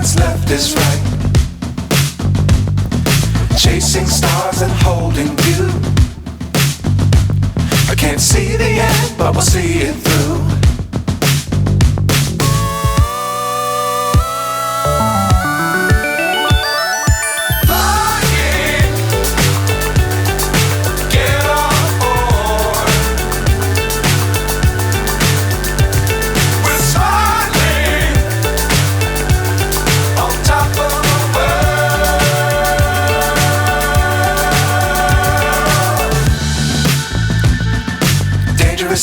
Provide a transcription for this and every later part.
what's left is right. Chasing stars and holding you. I can't see the end, but we'll see it through.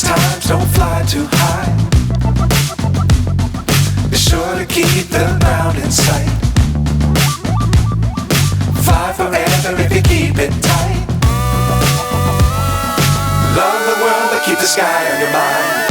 Times don't fly too high. Be sure to keep the ground in sight. Fly forever if you keep it tight. Love the world but keep the sky on your mind.